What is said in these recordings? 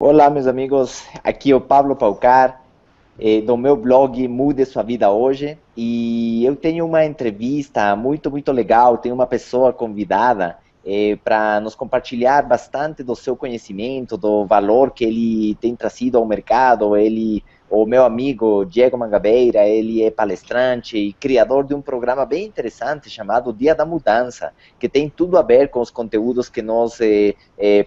Olá, meus amigos. Aqui é o Pablo Paucar, do meu blog Mude Sua Vida Hoje. E eu tenho uma entrevista muito legal. Tenho uma pessoa convidada para nos compartilhar bastante do seu conhecimento, do valor que ele tem trazido ao mercado. O meu amigo Diego Mangabeira, ele é palestrante e criador de um programa bem interessante chamado Dia da Mudança, que tem tudo a ver com os conteúdos que nós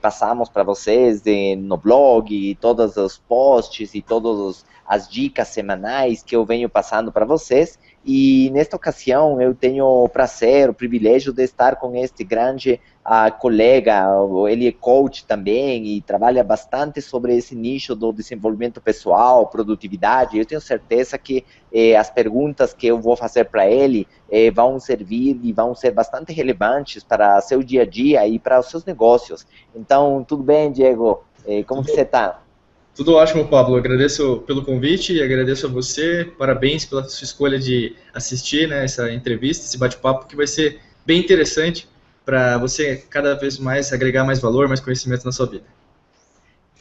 passamos para vocês no blog, e todos os posts e todas as dicas semanais que eu venho passando para vocês. E nesta ocasião eu tenho o prazer, o privilégio de estar com este grande colega. Ele é coach também e trabalha bastante sobre esse nicho do desenvolvimento pessoal, produtividade. Eu tenho certeza que as perguntas que eu vou fazer para ele vão servir e vão ser bastante relevantes para seu dia a dia e para os seus negócios. Então, tudo bem, Diego? Como que você está? Tudo ótimo, Pablo. Agradeço pelo convite e agradeço a você. Parabéns pela sua escolha de assistir, né, essa entrevista, esse bate-papo que vai ser bem interessante para você cada vez mais agregar mais valor, mais conhecimento na sua vida.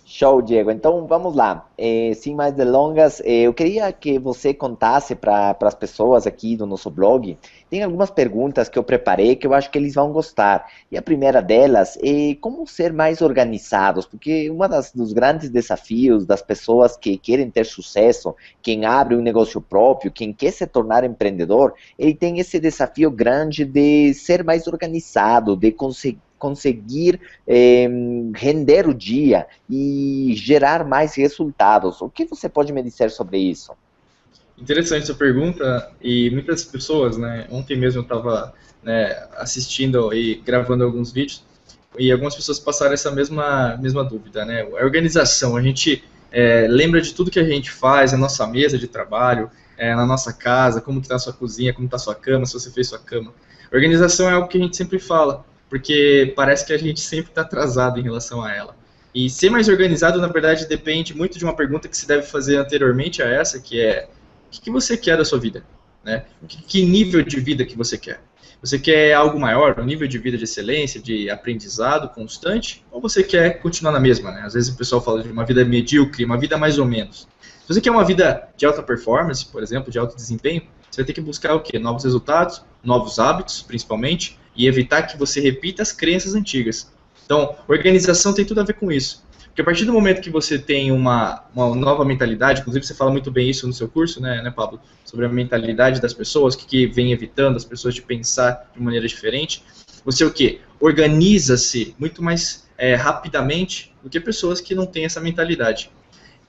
Show, Diego. Então, vamos lá. Sem mais delongas, eu queria que você contasse para as pessoas aqui do nosso blog. Tem algumas perguntas que eu preparei que eu acho que eles vão gostar. E a primeira delas é como ser mais organizados, porque dos grandes desafios das pessoas que querem ter sucesso, quem abre um negócio próprio, quem quer se tornar empreendedor, ele tem esse desafio grande de ser mais organizado, de conseguir render o dia e gerar mais resultados. O que você pode me dizer sobre isso? Interessante essa pergunta, e muitas pessoas, né, ontem mesmo eu estava, né, assistindo e gravando alguns vídeos, e algumas pessoas passaram essa mesma dúvida, né, a organização, a gente lembra de tudo que a gente faz na nossa mesa de trabalho, na nossa casa, como está a sua cozinha, como está a sua cama, se você fez sua cama. Organização é algo que a gente sempre fala, porque parece que a gente sempre está atrasado em relação a ela. E ser mais organizado, na verdade, depende muito de uma pergunta que se deve fazer anteriormente a essa, que é: o que você quer da sua vida? Né? Que nível de vida que você quer? Você quer algo maior, um nível de vida de excelência, de aprendizado constante, ou você quer continuar na mesma? Né? Às vezes o pessoal fala de uma vida medíocre, uma vida mais ou menos. Se você quer uma vida de alta performance, por exemplo, de alto desempenho, você vai ter que buscar o quê? Novos resultados, novos hábitos, principalmente, e evitar que você repita as crenças antigas. Então, organização tem tudo a ver com isso. Porque a partir do momento que você tem uma nova mentalidade, inclusive você fala muito bem isso no seu curso, né, Pablo? Sobre a mentalidade das pessoas, que vem evitando as pessoas de pensar de maneira diferente. Você o quê? Organiza-se muito mais rapidamente do que pessoas que não têm essa mentalidade.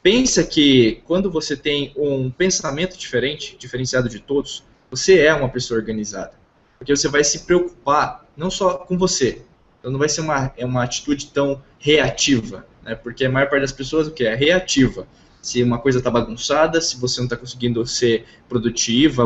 Pensa que quando você tem um pensamento diferente, diferenciado de todos, você é uma pessoa organizada. Porque você vai se preocupar não só com você, então não vai ser uma atitude tão reativa, né? Porque a maior parte das pessoas o que é reativa. Se uma coisa está bagunçada, se você não está conseguindo ser produtivo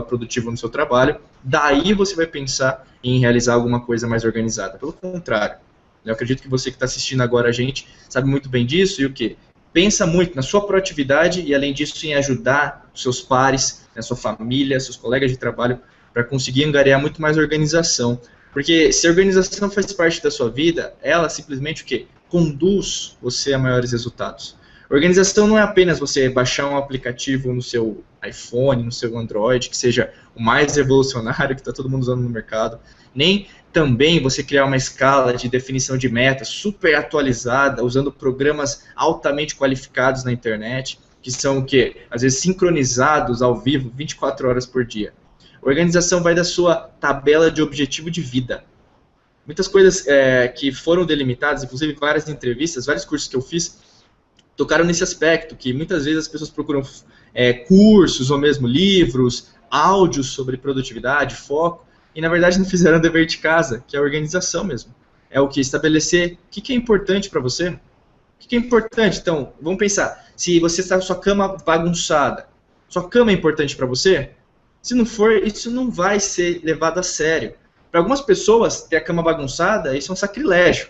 no seu trabalho, daí você vai pensar em realizar alguma coisa mais organizada. Pelo contrário, eu acredito que você que está assistindo agora a gente sabe muito bem disso e o que? Pensa muito na sua proatividade e, além disso, em ajudar os seus pares, a sua família, seus colegas de trabalho, para conseguir angariar muito mais organização. Porque se a organização faz parte da sua vida, ela simplesmente o quê? Conduz você a maiores resultados. Organização não é apenas você baixar um aplicativo no seu iPhone, no seu Android, que seja o mais revolucionário que está todo mundo usando no mercado, nem também você criar uma escala de definição de metas super atualizada, usando programas altamente qualificados na internet, que são o quê? Às vezes sincronizados ao vivo 24 horas por dia. A organização vai da sua tabela de objetivo de vida. Muitas coisas que foram delimitadas, inclusive várias entrevistas, vários cursos que eu fiz, tocaram nesse aspecto, que muitas vezes as pessoas procuram cursos ou mesmo livros, áudios sobre produtividade, foco, e na verdade não fizeram o dever de casa, que é a organização mesmo. É o que? Estabelecer o que é importante para você. O que é importante? Então, vamos pensar, se você está com sua cama bagunçada, sua cama é importante para você? Se não for, isso não vai ser levado a sério. Para algumas pessoas, ter a cama bagunçada, isso é um sacrilégio.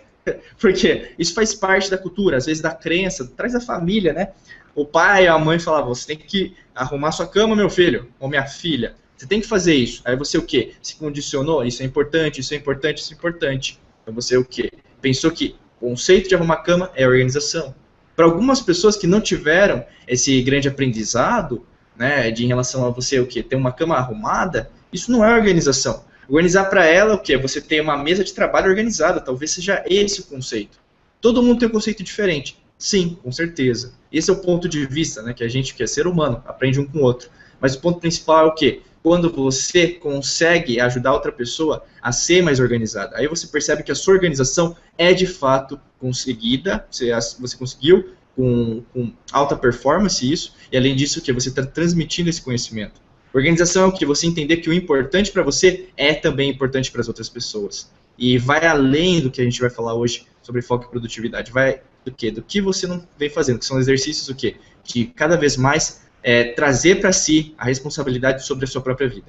Porque isso faz parte da cultura, às vezes da crença, traz da família, né? O pai ou a mãe falavam, você tem que arrumar sua cama, meu filho, ou minha filha. Você tem que fazer isso. Aí você o quê? Se condicionou, isso é importante, isso é importante, isso é importante. Então você o quê? Pensou que o conceito de arrumar cama é organização. Para algumas pessoas que não tiveram esse grande aprendizado, né, em relação a você, o quê? Ter uma cama arrumada, isso não é organização. Organizar para ela, o quê? Você ter uma mesa de trabalho organizada, talvez seja esse o conceito. Todo mundo tem um conceito diferente. Sim, com certeza. Esse é o ponto de vista, né, que a gente, que é ser humano, aprende um com o outro. Mas o ponto principal é o quê? Quando você consegue ajudar outra pessoa a ser mais organizada. Aí você percebe que a sua organização é de fato conseguida, você conseguiu com alta performance isso, e além disso, que você está transmitindo esse conhecimento. Organização é o que? Você entender que o importante para você é também importante para as outras pessoas. E vai além do que a gente vai falar hoje sobre foco e produtividade. Vai do quê? Do que você não vem fazendo, que são exercícios o quê? De cada vez mais trazer para si a responsabilidade sobre a sua própria vida.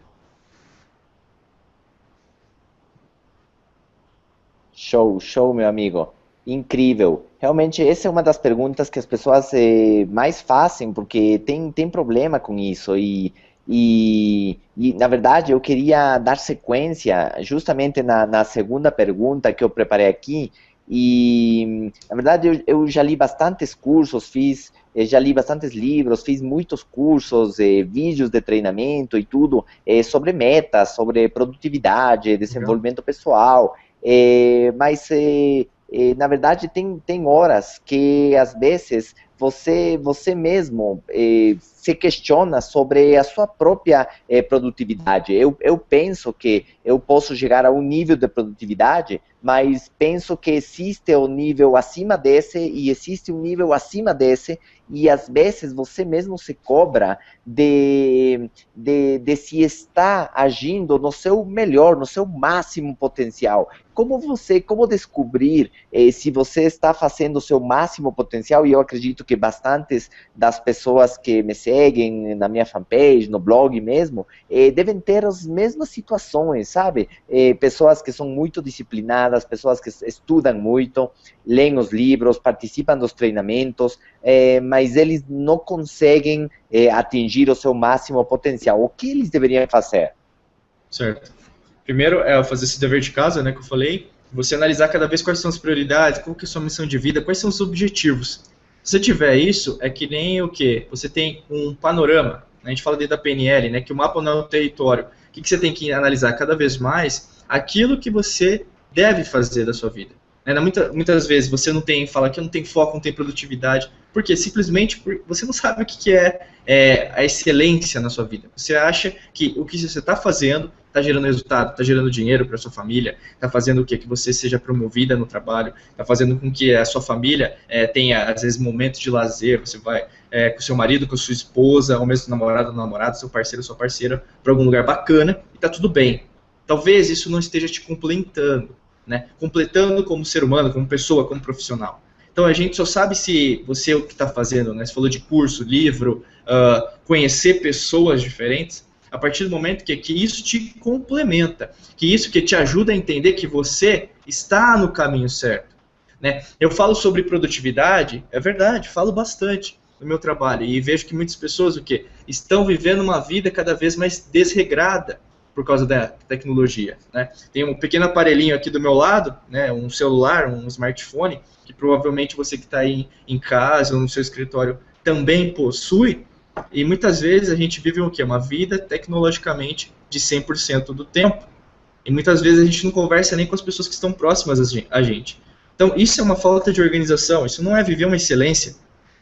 Show, show, meu amigo. Incrível. Realmente, essa é uma das perguntas que as pessoas mais fazem, porque tem problema com isso. Na verdade, eu queria dar sequência justamente na segunda pergunta que eu preparei aqui. E, na verdade, eu já li bastantes cursos, já li bastantes livros, fiz muitos cursos, vídeos de treinamento e tudo, sobre metas, sobre produtividade, desenvolvimento pessoal. Mas, na verdade, tem horas que, às vezes, você mesmo se questiona sobre a sua própria produtividade. Eu penso que eu posso chegar a um nível de produtividade, mas penso que existe um nível acima desse e existe um nível acima desse, e às vezes você mesmo se cobra de se estar agindo no seu melhor, no seu máximo potencial. Como descobrir se você está fazendo o seu máximo potencial? E eu acredito que bastantes das pessoas que me seguem na minha fanpage, no blog mesmo, devem ter as mesmas situações, sabe? Pessoas que são muito disciplinadas, pessoas que estudam muito, leem os livros, participam dos treinamentos, mas eles não conseguem atingir o seu máximo potencial. O que eles deveriam fazer? Certo. Primeiro é fazer esse dever de casa, né, que eu falei, você analisar cada vez quais são as prioridades, qual que é a sua missão de vida, quais são os objetivos. Se você tiver isso, é que nem o quê? Você tem um panorama, a gente fala dentro da PNL, né, que o mapa não é o território. O que você tem que analisar cada vez mais? Aquilo que você deve fazer da sua vida. Muitas vezes você fala que não tem foco, não tem produtividade, porque simplesmente você não sabe o que é a excelência na sua vida. Você acha que o que você está fazendo está gerando resultado, está gerando dinheiro para sua família, está fazendo o quê? Que você seja promovida no trabalho, está fazendo com que a sua família tenha, às vezes, momentos de lazer, você vai com o seu marido, com a sua esposa, ou mesmo namorado, seu parceiro, sua parceira, para algum lugar bacana, e está tudo bem. Talvez isso não esteja te completando, né? Completando como ser humano, como pessoa, como profissional. Então a gente só sabe se você o que está fazendo, né? Você falou de curso, livro, conhecer pessoas diferentes, a partir do momento que isso te complementa, que isso que te ajuda a entender que você está no caminho certo, né? Eu falo sobre produtividade, é verdade, falo bastante no meu trabalho, e vejo que muitas pessoas estão vivendo uma vida cada vez mais desregrada por causa da tecnologia, né? Tem um pequeno aparelhinho aqui do meu lado, né, um celular, um smartphone, que provavelmente você que está aí em casa ou no seu escritório também possui, e muitas vezes a gente vive uma vida tecnologicamente de 100% do tempo, e muitas vezes a gente não conversa nem com as pessoas que estão próximas a gente. Então isso é uma falta de organização, isso não é viver uma excelência,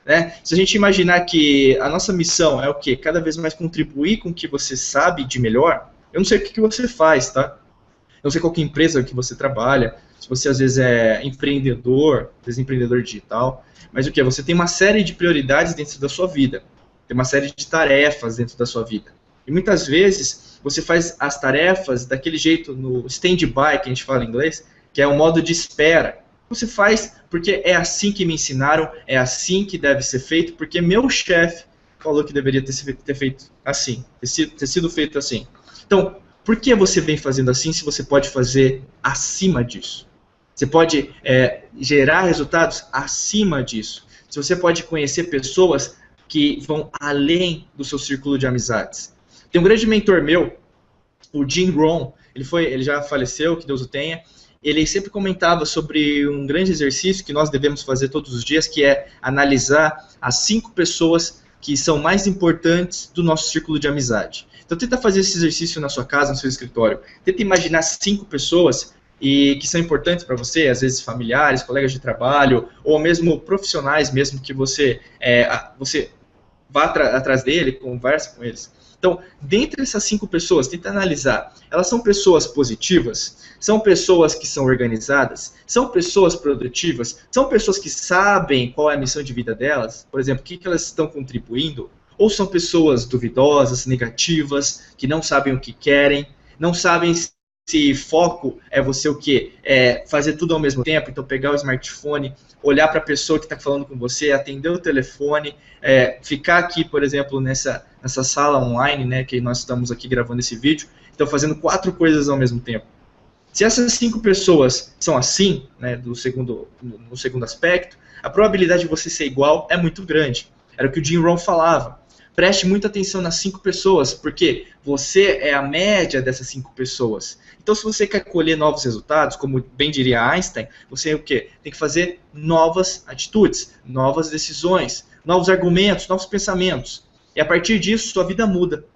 né? Se a gente imaginar que a nossa missão é cada vez mais contribuir com o que você sabe de melhor. Eu não sei o que você faz, tá? Eu não sei qual que empresa que você trabalha, se você às vezes é empreendedor, desempreendedor digital, mas você tem uma série de prioridades dentro da sua vida, tem uma série de tarefas dentro da sua vida. E muitas vezes você faz as tarefas daquele jeito, no stand-by, que a gente fala em inglês, que é o modo de espera. Você faz porque é assim que me ensinaram, é assim que deve ser feito, porque meu chefe falou que deveria ter feito assim, ter sido feito assim. Então, por que você vem fazendo assim se você pode fazer acima disso? Você pode gerar resultados acima disso. Se você pode conhecer pessoas que vão além do seu círculo de amizades. Tem um grande mentor meu, o Jim Rohn, ele já faleceu, que Deus o tenha, ele sempre comentava sobre um grande exercício que nós devemos fazer todos os dias, que é analisar as 5 pessoas que são mais importantes do nosso círculo de amizade. Então tenta fazer esse exercício na sua casa, no seu escritório. Tenta imaginar 5 pessoas que são importantes para você, às vezes familiares, colegas de trabalho, ou mesmo profissionais, mesmo que você vá atrás dele, converse com eles. Então, dentre essas 5 pessoas, tenta analisar. Elas são pessoas positivas? São pessoas que são organizadas? São pessoas produtivas? São pessoas que sabem qual é a missão de vida delas? Por exemplo, o que elas estão contribuindo? Ou são pessoas duvidosas, negativas, que não sabem o que querem, não sabem se foco é você o quê? É fazer tudo ao mesmo tempo, então pegar o smartphone, olhar para a pessoa que está falando com você, atender o telefone, ficar aqui, por exemplo, nessa sala online, né, que nós estamos aqui gravando esse vídeo, então fazendo 4 coisas ao mesmo tempo. Se essas 5 pessoas são assim, né, no segundo aspecto, a probabilidade de você ser igual é muito grande. Era o que o Jim Rohn falava. Preste muita atenção nas 5 pessoas, porque você é a média dessas 5 pessoas. Então, se você quer colher novos resultados, como bem diria Einstein, você o quê? Tem que fazer novas atitudes, novas decisões, novos argumentos, novos pensamentos. E a partir disso, sua vida muda.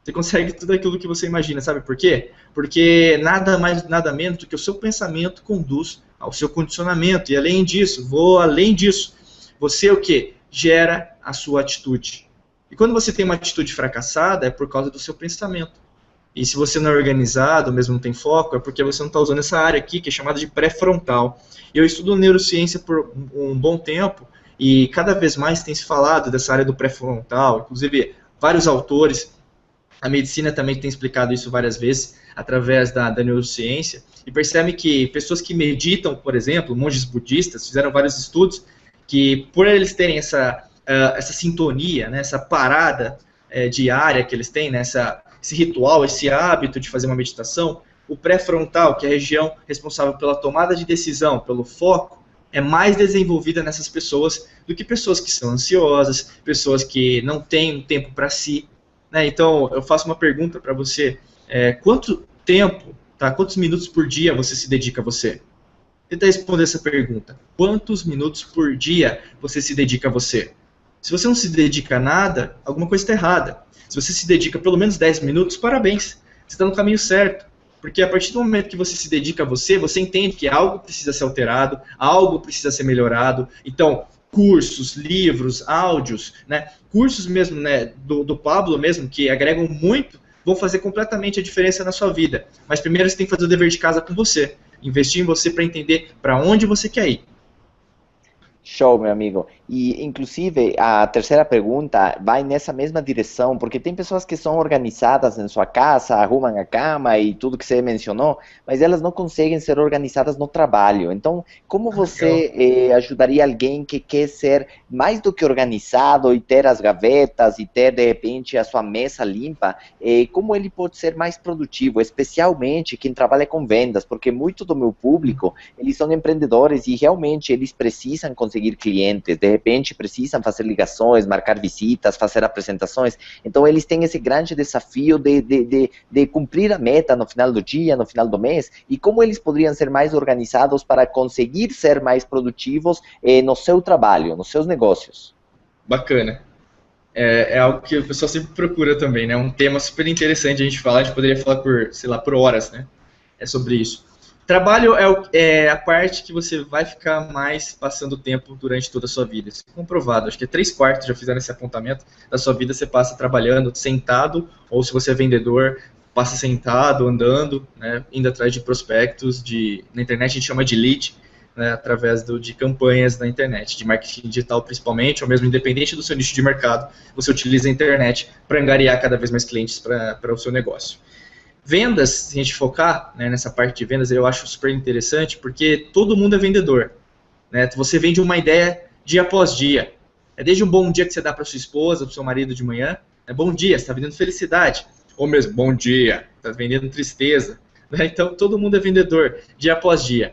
Você consegue tudo aquilo que você imagina, sabe por quê? Porque nada mais, nada menos do que o seu pensamento conduz ao seu condicionamento. E além disso, você o quê? Gera a sua atitude. E quando você tem uma atitude fracassada, é por causa do seu pensamento. E se você não é organizado, mesmo não tem foco, é porque você não está usando essa área aqui, que é chamada de pré-frontal. Eu estudo neurociência por um bom tempo, e cada vez mais tem se falado dessa área do pré-frontal, inclusive vários autores, a medicina também tem explicado isso várias vezes, através da neurociência, e percebe que pessoas que meditam, por exemplo, monges budistas, fizeram vários estudos, que por eles terem essa sintonia, né, essa parada diária que eles têm, né, esse ritual, esse hábito de fazer uma meditação, o pré-frontal, que é a região responsável pela tomada de decisão, pelo foco, é mais desenvolvida nessas pessoas do que pessoas que são ansiosas, pessoas que não têm tempo para si. Né? Então, eu faço uma pergunta para você, quanto tempo, quantos minutos por dia você se dedica a você? Tenta responder essa pergunta. Quantos minutos por dia você se dedica a você? Se você não se dedica a nada, alguma coisa está errada. Se você se dedica pelo menos 10 minutos, parabéns. Você está no caminho certo. Porque a partir do momento que você se dedica a você, você entende que algo precisa ser alterado, algo precisa ser melhorado. Então, cursos, livros, áudios, né, cursos mesmo, né, do Pablo mesmo, que agregam muito, vão fazer completamente a diferença na sua vida. Mas primeiro você tem que fazer o dever de casa com você. Investir em você para entender para onde você quer ir. Show, meu amigo. E, inclusive, a terceira pergunta vai nessa mesma direção, porque tem pessoas que são organizadas em sua casa, arrumam a cama e tudo que você mencionou, mas elas não conseguem ser organizadas no trabalho. Então, como você ajudaria alguém que quer ser mais do que organizado e ter as gavetas e ter, de repente, a sua mesa limpa, como ele pode ser mais produtivo, especialmente quem trabalha com vendas, porque muito do meu público, eles são empreendedores e realmente eles precisam conseguir clientes, de repente precisam fazer ligações, marcar visitas, fazer apresentações, então eles têm esse grande desafio de cumprir a meta no final do dia, no final do mês, e como eles poderiam ser mais organizados para conseguir ser mais produtivos no seu trabalho, nos seus negócios. Bacana. É algo que o pessoal sempre procura também, né? Um tema super interessante a gente falar, a gente poderia falar por, sei lá, por horas, né? É sobre isso. Trabalho é a parte que você vai ficar mais passando tempo durante toda a sua vida. Isso é comprovado. Acho que 3/4 já fizeram esse apontamento da sua vida, você passa trabalhando, sentado, ou se você é vendedor, passa sentado, andando, né, indo atrás de prospectos, na internet a gente chama de lead, né, através de campanhas na internet, de marketing digital principalmente, ou mesmo independente do seu nicho de mercado, você utiliza a internet para angariar cada vez mais clientes para o seu negócio. Vendas, se a gente focar, né, nessa parte de vendas, eu acho super interessante, porque todo mundo é vendedor. Né? Você vende uma ideia dia após dia. É desde um bom dia que você dá para sua esposa, para o seu marido de manhã, bom dia, você está vendendo felicidade. Ou mesmo, bom dia, está vendendo tristeza. Né? Então, todo mundo é vendedor, dia após dia.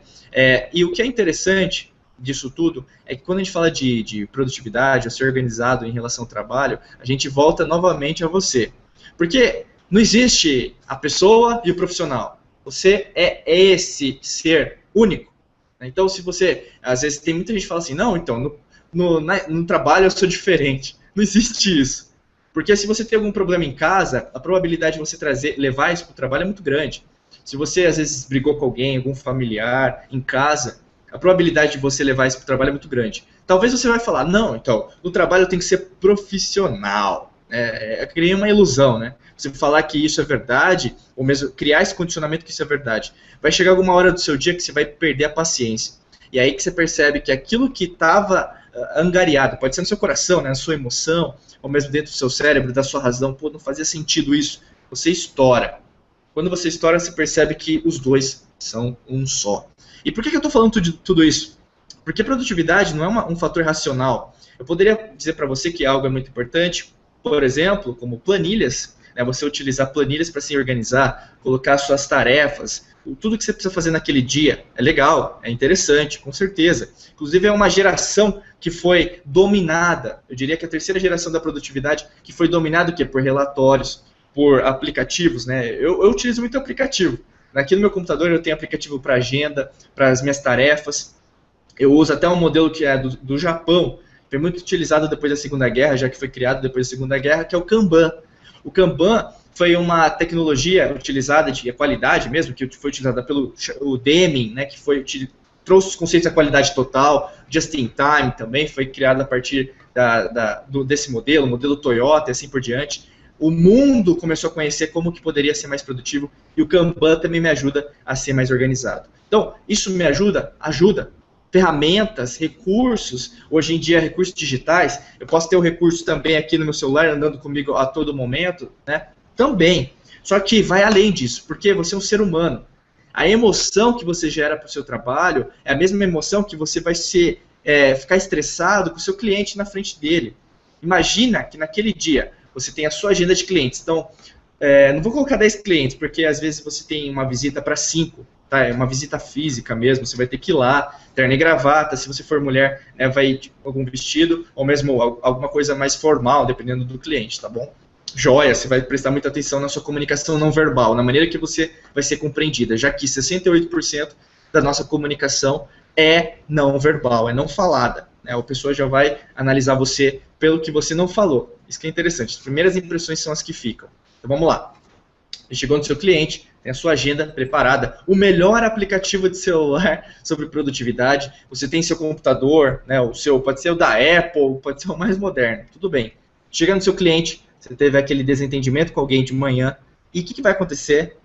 E o que é interessante disso tudo é que quando a gente fala de produtividade, ou ser organizado em relação ao trabalho, a gente volta novamente a você. Porque não existe a pessoa e o profissional. Você é esse ser único. Então, se você, às vezes tem muita gente que fala assim, não, então, no trabalho eu sou diferente. Não existe isso. Porque se você tem algum problema em casa, a probabilidade de você levar isso para o trabalho é muito grande. Se você, às vezes, brigou com alguém, algum familiar, em casa, a probabilidade de você levar isso para o trabalho é muito grande. Talvez você vai falar, não, então, no trabalho tem que ser profissional. Cria uma ilusão, né? Você falar que isso é verdade, ou mesmo criar esse condicionamento que isso é verdade. Vai chegar alguma hora do seu dia que você vai perder a paciência. E aí que você percebe que aquilo que estava angariado, pode ser no seu coração, né, na sua emoção, ou mesmo dentro do seu cérebro, da sua razão, pô, não fazia sentido isso. Você estoura. Quando você estoura, você percebe que os dois são um só. E por que eu estou falando de tudo isso? Porque produtividade não é um fator racional. Eu poderia dizer para você que algo é muito importante, por exemplo, como planilhas, né, você utilizar planilhas para se organizar, colocar suas tarefas, tudo que você precisa fazer naquele dia. É legal, é interessante, com certeza. Inclusive é uma geração que foi dominada, eu diria que a terceira geração da produtividade, que foi dominada o quê? Por relatórios, por aplicativos, né? Eu utilizo muito aplicativo. Aqui no meu computador eu tenho aplicativo para agenda, para as minhas tarefas. Eu uso até um modelo que é do Japão, que foi muito utilizado depois da Segunda Guerra, já que foi criado depois da Segunda Guerra, que é o Kanban. O Kanban foi uma tecnologia utilizada de qualidade mesmo, que foi utilizada pelo Deming, né, que trouxe os conceitos da qualidade total, just in time também, foi criado a partir desse modelo, o modelo Toyota e assim por diante. O mundo começou a conhecer como que poderia ser mais produtivo e o Kanban também me ajuda a ser mais organizado. Então, isso me ajuda? Ajuda. Ferramentas, recursos, hoje em dia recursos digitais, eu posso ter o recurso também aqui no meu celular andando comigo a todo momento, né? Também. Só que vai além disso, porque você é um ser humano. A emoção que você gera para o seu trabalho é a mesma emoção que você vai ficar estressado com o seu cliente na frente dele. Imagina que naquele dia você tem a sua agenda de clientes. Então, não vou colocar 10 clientes, porque às vezes você tem uma visita para 5. Tá, é uma visita física mesmo, você vai ter que ir lá, terno e gravata, se você for mulher, né, vai ir com algum vestido, ou mesmo alguma coisa mais formal, dependendo do cliente, tá bom? Joia, você vai prestar muita atenção na sua comunicação não verbal, na maneira que você vai ser compreendida, já que 68% da nossa comunicação é não verbal, é não falada, né? A pessoa já vai analisar você pelo que você não falou, isso que é interessante, as primeiras impressões são as que ficam. Então vamos lá, chegou no seu cliente, tem a sua agenda preparada, o melhor aplicativo de celular sobre produtividade, você tem seu computador, né, pode ser o da Apple, pode ser o mais moderno, tudo bem. Chega no seu cliente, você teve aquele desentendimento com alguém de manhã, e o que vai acontecer?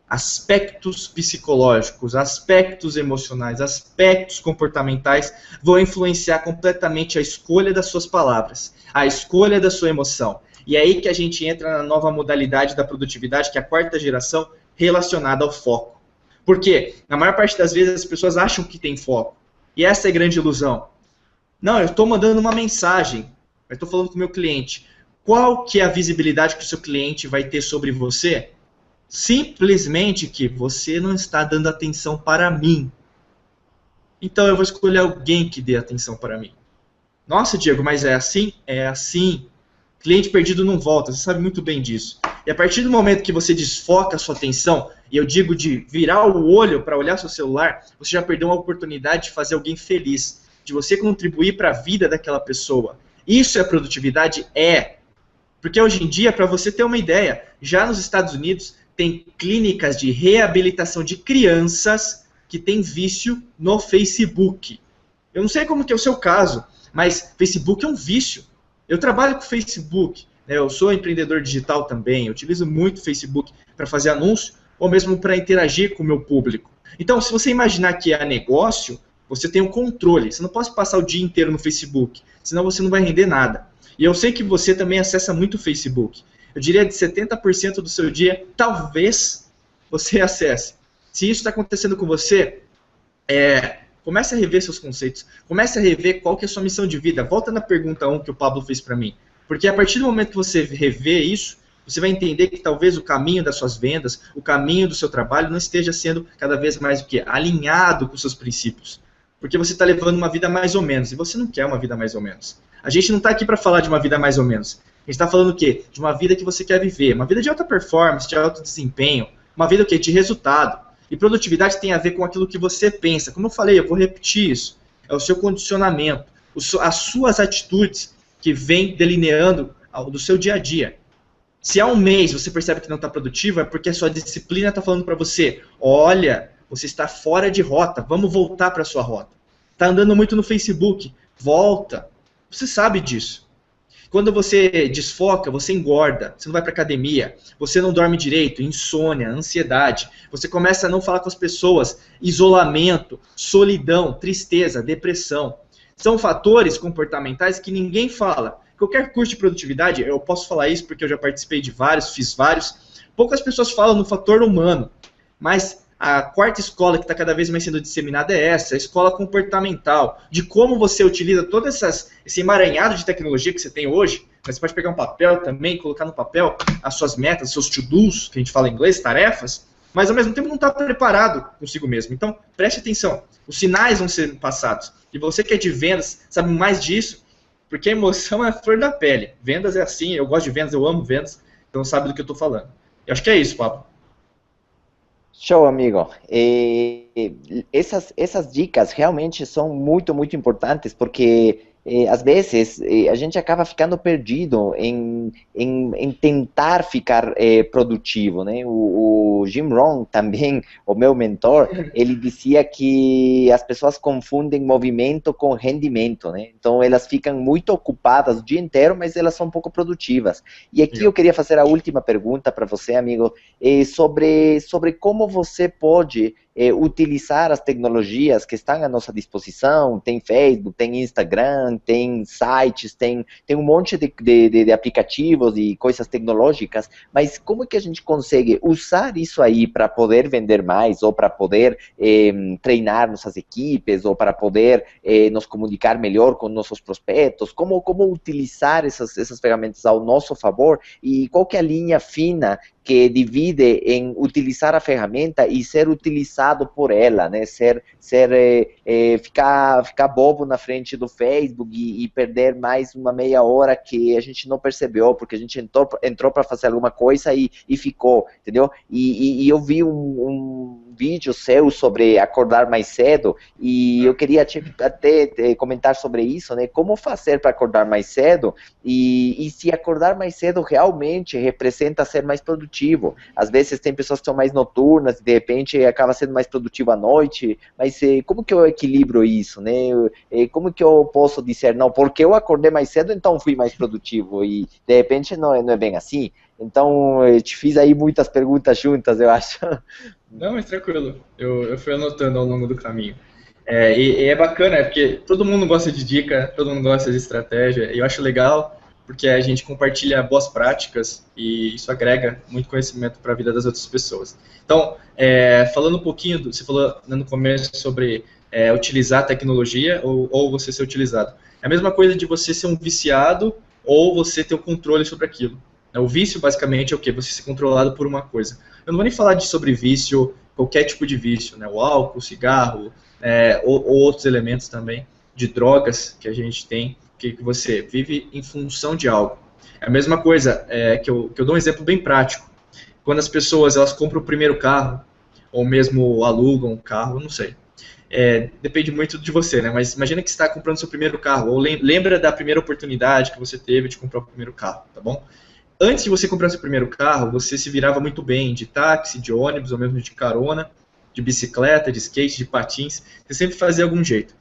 Aspectos psicológicos, aspectos emocionais, aspectos comportamentais vão influenciar completamente a escolha das suas palavras, a escolha da sua emoção. E é aí que a gente entra na nova modalidade da produtividade, que é a quarta geração, relacionada ao foco. Porque, na maior parte das vezes, as pessoas acham que tem foco. E essa é a grande ilusão. Não, eu estou mandando uma mensagem, eu estou falando com o meu cliente. Qual que é a visibilidade que o seu cliente vai ter sobre você? Simplesmente que você não está dando atenção para mim. Então eu vou escolher alguém que dê atenção para mim. Nossa, Diego, mas é assim? É assim. Cliente perdido não volta, você sabe muito bem disso. E a partir do momento que você desfoca a sua atenção, e eu digo de virar o olho para olhar seu celular, você já perdeu uma oportunidade de fazer alguém feliz, de você contribuir para a vida daquela pessoa. Isso é produtividade? É. Porque hoje em dia, para você ter uma ideia, já nos Estados Unidos tem clínicas de reabilitação de crianças que têm vício no Facebook. Eu não sei como que é o seu caso, mas Facebook é um vício. Eu trabalho com Facebook, né, eu sou empreendedor digital também, eu utilizo muito o Facebook para fazer anúncio ou mesmo para interagir com o meu público. Então, se você imaginar que é negócio, você tem um controle. Você não pode passar o dia inteiro no Facebook, senão você não vai render nada. E eu sei que você também acessa muito o Facebook. Eu diria de 70% do seu dia, talvez você acesse. Se isso está acontecendo com você, comece a rever seus conceitos. Comece a rever qual que é a sua missão de vida. Volta na pergunta 1 que o Pablo fez para mim. Porque a partir do momento que você rever isso, você vai entender que talvez o caminho das suas vendas, o caminho do seu trabalho não esteja sendo cada vez mais o quê? Alinhado com os seus princípios. Porque você está levando uma vida mais ou menos. E você não quer uma vida mais ou menos. A gente não está aqui para falar de uma vida mais ou menos. A gente está falando o quê? De uma vida que você quer viver. Uma vida de alta performance, de alto desempenho. uma vida o quê? De resultado. E produtividade tem a ver com aquilo que você pensa. Como eu falei, eu vou repetir isso. É o seu condicionamento, as suas atitudes que vêm delineando do seu dia a dia. Se há um mês você percebe que não está produtivo, é porque a sua disciplina está falando para você, olha, você está fora de rota, vamos voltar para a sua rota. Está andando muito no Facebook, volta. Você sabe disso. Quando você desfoca, você engorda, você não vai para academia, você não dorme direito, insônia, ansiedade, você começa a não falar com as pessoas, isolamento, solidão, tristeza, depressão. São fatores comportamentais que ninguém fala. Qualquer curso de produtividade, eu posso falar isso porque eu já participei de vários, fiz vários, poucas pessoas falam no fator humano, mas a quarta escola que está cada vez mais sendo disseminada é essa, a escola comportamental, de como você utiliza todo esse emaranhado de tecnologia que você tem hoje, mas você pode pegar um papel também, colocar no papel as suas metas, seus to-dos, que a gente fala em inglês, tarefas, mas ao mesmo tempo não está preparado consigo mesmo. Então, preste atenção, os sinais vão ser passados. E você que é de vendas, sabe mais disso, porque a emoção é a flor da pele. Vendas é assim, eu gosto de vendas, eu amo vendas, então sabe do que eu estou falando. Eu acho que é isso, Pablo. Show, amigo. Essas dicas realmente são muito, muito importantes, porque às vezes a gente acaba ficando perdido em tentar ficar produtivo, né? O Jim Rohn também, o meu mentor, ele dizia que as pessoas confundem movimento com rendimento, né? Então elas ficam muito ocupadas o dia inteiro, mas elas são pouco produtivas. E aqui eu queria fazer a última pergunta para você, amigo, sobre como você pode utilizar as tecnologias que estão à nossa disposição. Tem Facebook, tem Instagram, tem sites, tem um monte de aplicativos e coisas tecnológicas, mas como é que a gente consegue usar isso aí para poder vender mais, ou para poder treinar nossas equipes, ou para poder nos comunicar melhor com nossos prospectos? Como utilizar essas ferramentas ao nosso favor, e qual que é a linha fina que divide em utilizar a ferramenta e ser utilizado por ela, né? Ficar bobo na frente do Facebook e perder mais uma meia hora que a gente não percebeu, porque a gente entrou para fazer alguma coisa e ficou, entendeu? E eu vi um vídeo seu sobre acordar mais cedo, e eu queria até comentar sobre isso, né? Como fazer para acordar mais cedo, e se acordar mais cedo realmente representa ser mais produtivo. Às vezes tem pessoas que são mais noturnas, e de repente acaba sendo mais produtivo à noite, mas como que eu equilibro isso, né? Como que eu posso dizer, não, porque eu acordei mais cedo, então fui mais produtivo, e de repente não é bem assim? Então, eu te fiz aí muitas perguntas juntas, eu acho. Não, mas tranquilo. Eu fui anotando ao longo do caminho. E é bacana, porque todo mundo gosta de dica, todo mundo gosta de estratégia, e eu acho legal, porque a gente compartilha boas práticas, e isso agrega muito conhecimento para a vida das outras pessoas. Então, falando um pouquinho, você falou no começo sobre utilizar a tecnologia ou você ser utilizado. É a mesma coisa de você ser um viciado ou você ter o controle sobre aquilo. O vício, basicamente, é o quê? Você ser controlado por uma coisa. Eu não vou nem falar sobre vício, qualquer tipo de vício, né? O álcool, o cigarro, ou outros elementos também, de drogas que a gente tem, que você vive em função de algo. É a mesma coisa, que eu dou um exemplo bem prático. Quando as pessoas elas compram o primeiro carro, ou mesmo alugam um carro, não sei. Depende muito de você, né? Mas imagina que você está comprando seu primeiro carro, ou lembra da primeira oportunidade que você teve de comprar o primeiro carro, tá bom? Antes de você comprar seu primeiro carro, você se virava muito bem de táxi, de ônibus, ou mesmo de carona, de bicicleta, de skate, de patins. Você sempre fazia algum jeito.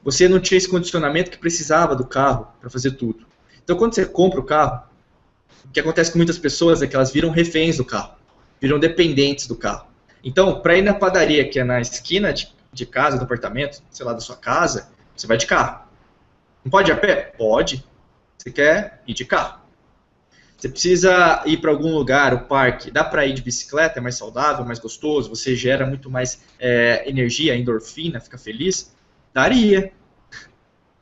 Você não tinha esse condicionamento que precisava do carro para fazer tudo. Então, quando você compra o carro, o que acontece com muitas pessoas é que elas viram reféns do carro, viram dependentes do carro. Então, para ir na padaria, que é na esquina de casa, do apartamento, sei lá, da sua casa, você vai de carro. Não pode ir a pé? Pode. Você quer ir de carro. Você precisa ir para algum lugar, o parque, dá para ir de bicicleta, é mais saudável, mais gostoso, você gera muito mais energia, endorfina, fica feliz? Daria.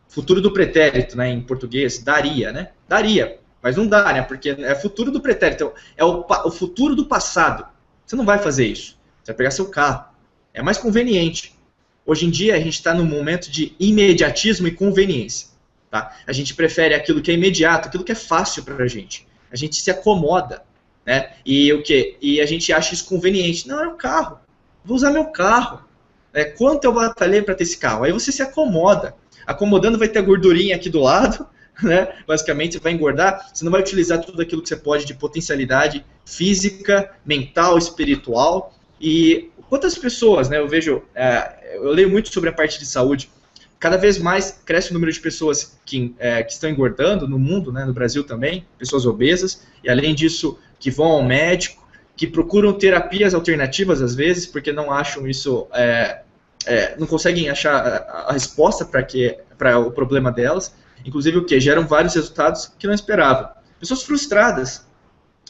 Futuro do pretérito, né, em português, daria, né? Daria, mas não dá, né, porque é futuro do pretérito, é o futuro do passado. Você não vai fazer isso, você vai pegar seu carro, é mais conveniente. Hoje em dia a gente está num momento de imediatismo e conveniência, tá? A gente prefere aquilo que é imediato, aquilo que é fácil para a gente se acomoda. né? E o quê? E a gente acha isso conveniente. Não, é o carro. Vou usar meu carro. Quanto eu batalhei para ter esse carro? Aí você se acomoda. Acomodando vai ter a gordurinha aqui do lado, né? Basicamente você vai engordar, você não vai utilizar tudo aquilo que você pode de potencialidade física, mental, espiritual. E quantas pessoas, né? Eu vejo, eu leio muito sobre a parte de saúde. Cada vez mais cresce o número de pessoas que estão engordando no mundo, né, no Brasil também, pessoas obesas, e além disso, que vão ao médico, que procuram terapias alternativas às vezes, porque não acham isso, não conseguem achar a resposta para o problema delas, inclusive o que? Geram vários resultados que não esperavam. Pessoas frustradas.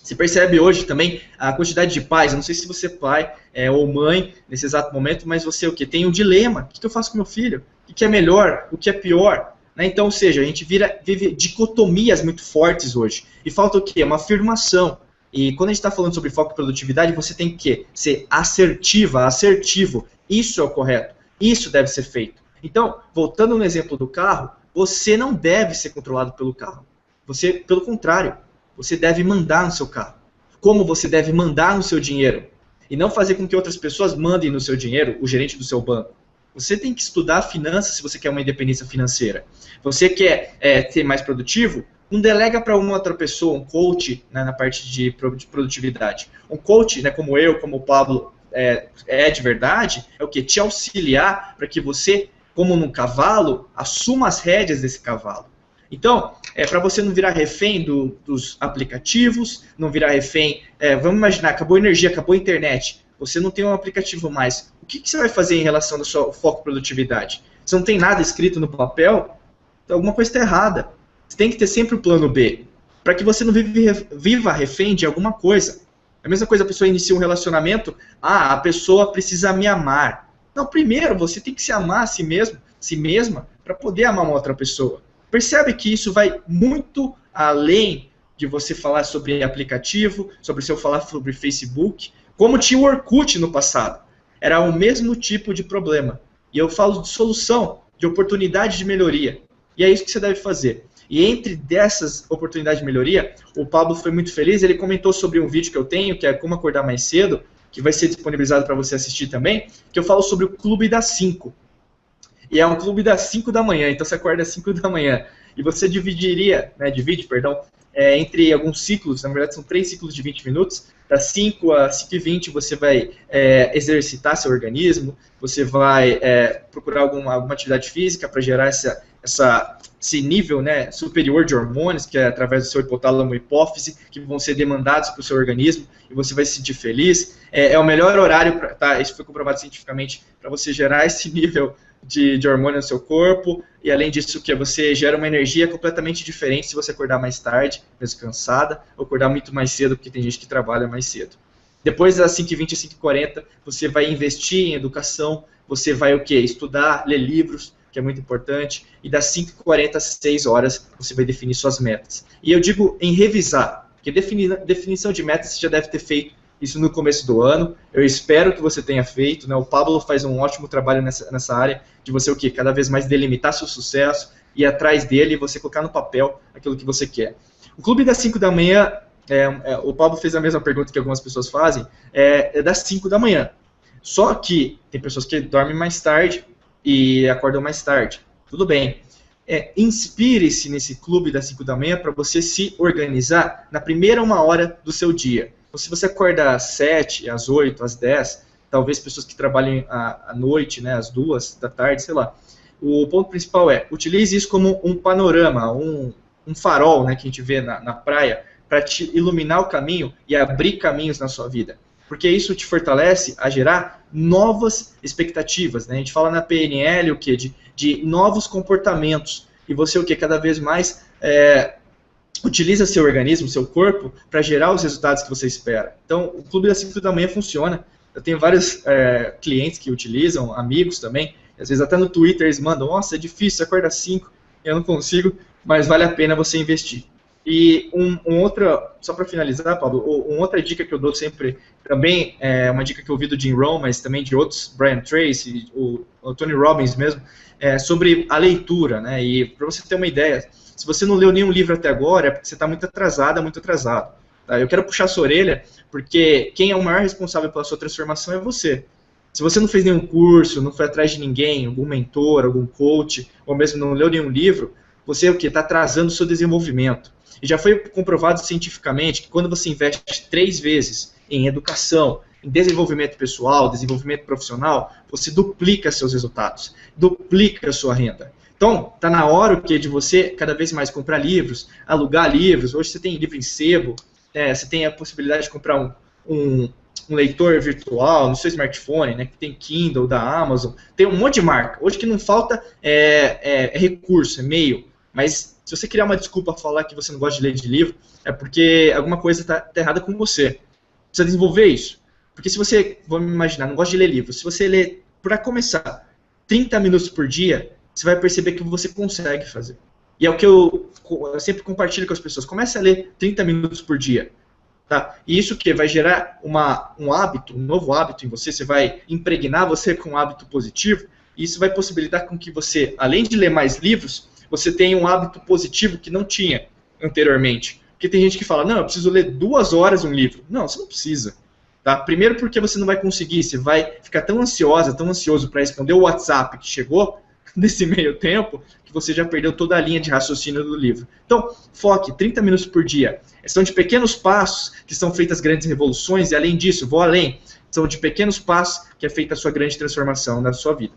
Você percebe hoje também a quantidade de pais, eu não sei se você é pai ou mãe nesse exato momento, mas você o quê? Tem um dilema, o que eu faço com meu filho? O que é melhor? O que é pior? Né? Então, ou seja, a gente vive dicotomias muito fortes hoje. E falta o quê? Uma afirmação. E quando a gente está falando sobre foco e produtividade, você tem que ser assertivo. Isso é o correto. Isso deve ser feito. Então, voltando no exemplo do carro, você não deve ser controlado pelo carro. Você, pelo contrário, você deve mandar no seu carro. Como você deve mandar no seu dinheiro. E não fazer com que outras pessoas mandem no seu dinheiro, o gerente do seu banco. Você tem que estudar finanças se você quer uma independência financeira. Você quer ser mais produtivo? Não delega para uma outra pessoa, um coach, né, na parte de produtividade. Um coach, né, como eu, como o Pablo de verdade, é o quê? Te auxiliar para que você, como num cavalo, assuma as rédeas desse cavalo. Então, para você não virar refém dos aplicativos, não virar refém, vamos imaginar, acabou a energia, acabou a internet, você não tem um aplicativo mais. O que você vai fazer em relação ao seu foco e produtividade? Você não tem nada escrito no papel, então alguma coisa está errada. Você tem que ter sempre o plano B, para que você não viva refém de alguma coisa. É a mesma coisa, a pessoa inicia um relacionamento, a pessoa precisa me amar. Não, primeiro você tem que se amar a si mesmo, si mesma, para poder amar uma outra pessoa. Percebe que isso vai muito além de você falar sobre aplicativo, sobre se eu falar sobre Facebook, como tinha o Orkut no passado. Era o mesmo tipo de problema. E eu falo de solução, de oportunidade de melhoria. E é isso que você deve fazer. E entre dessas oportunidades de melhoria, o Pablo foi muito feliz, ele comentou sobre um vídeo que eu tenho, que é Como Acordar Mais Cedo, que vai ser disponibilizado para você assistir também, que eu falo sobre o Clube das 5. E é um clube das 5 da manhã, então você acorda às 5 da manhã. E você divide, entre alguns ciclos, na verdade são 3 ciclos de 20 minutos, das 5 a 5h20 você vai exercitar seu organismo, você vai procurar alguma atividade física para gerar esse nível, né, superior de hormônios, que é através do seu hipotálamo e hipófise, que vão ser demandados para o seu organismo, e você vai se sentir feliz. É o melhor horário, isso foi comprovado cientificamente, para você gerar esse nível de hormônio no seu corpo, e além disso, que você gera uma energia completamente diferente se você acordar mais tarde, mesmo cansada, ou acordar muito mais cedo, porque tem gente que trabalha mais cedo. Depois das 5h20 e 5h40, você vai investir em educação, você vai o quê? Estudar, ler livros, que é muito importante, e das 5h40 às 6 horas você vai definir suas metas. E eu digo em revisar, porque definição de metas você já deve ter feito isso no começo do ano, eu espero que você tenha feito, né? O Pablo faz um ótimo trabalho nessa área, de você o quê? Cada vez mais delimitar seu sucesso, ir atrás dele e você colocar no papel aquilo que você quer. O Clube das 5 da manhã, o Pablo fez a mesma pergunta que algumas pessoas fazem, é das 5 da manhã. Só que tem pessoas que dormem mais tarde e acordam mais tarde. Tudo bem. Inspire-se nesse clube das 5 da manhã para você se organizar na primeira 1 hora do seu dia. Então, se você acordar às 7, às 8, às 10, talvez pessoas que trabalhem à noite, né, às 2 da tarde, sei lá. O ponto principal utilize isso como um panorama, um farol, né, que a gente vê na praia, para te iluminar o caminho e abrir caminhos na sua vida. Porque isso te fortalece a gerar novas expectativas, né? A gente fala na PNL o quê? De novos comportamentos. E você o quê? Cada vez mais utiliza seu organismo, seu corpo, para gerar os resultados que você espera. Então, o Clube das 5 da manhã funciona. Eu tenho vários clientes que utilizam, amigos também. Às vezes até no Twitter eles mandam, nossa, é difícil, você acorda às 5, eu não consigo, mas vale a pena você investir. E só para finalizar, Pablo, uma outra dica que eu dou sempre, também é uma dica que eu ouvi do Jim Rohn, mas também de outros, Brian Tracy, o Tony Robbins mesmo, sobre a leitura, né? E para você ter uma ideia, se você não leu nenhum livro até agora, é porque você está muito atrasado, Tá? Eu quero puxar a sua orelha, porque quem é o maior responsável pela sua transformação é você. Se você não fez nenhum curso, não foi atrás de ninguém, algum mentor, algum coach, ou mesmo não leu nenhum livro, você o quê? Está atrasando o seu desenvolvimento. E já foi comprovado cientificamente que quando você investe 3 vezes em educação, em desenvolvimento pessoal, desenvolvimento profissional, você duplica seus resultados, duplica a sua renda. Então, está na hora o quê? De você cada vez mais comprar livros, alugar livros. Hoje você tem livro em sebo, você tem a possibilidade de comprar um leitor virtual no seu smartphone, né, que tem Kindle da Amazon, tem um monte de marca. Hoje o que não falta é recurso, é meio. Mas se você criar uma desculpa para falar que você não gosta de ler de livro, é porque alguma coisa está errada com você. Precisa desenvolver isso. Porque se você, vamos imaginar, não gosta de ler livro, se você ler, para começar, 30 minutos por dia, você vai perceber que você consegue fazer. E é o que eu sempre compartilho com as pessoas. Comece a ler 30 minutos por dia. Tá? E isso que vai gerar um hábito, um novo hábito em você, você vai impregnar você com um hábito positivo, e isso vai possibilitar com que você, além de ler mais livros, você tenha um hábito positivo que não tinha anteriormente. Porque tem gente que fala, não, eu preciso ler 2 horas um livro. Não, você não precisa. Tá? Primeiro porque você não vai conseguir, você vai ficar tão ansiosa, tão ansioso para responder o WhatsApp que chegou nesse meio tempo, que você já perdeu toda a linha de raciocínio do livro. Então, foque 30 minutos por dia. São de pequenos passos que são feitas grandes revoluções, e além disso, vou além, são de pequenos passos que é feita a sua grande transformação na sua vida.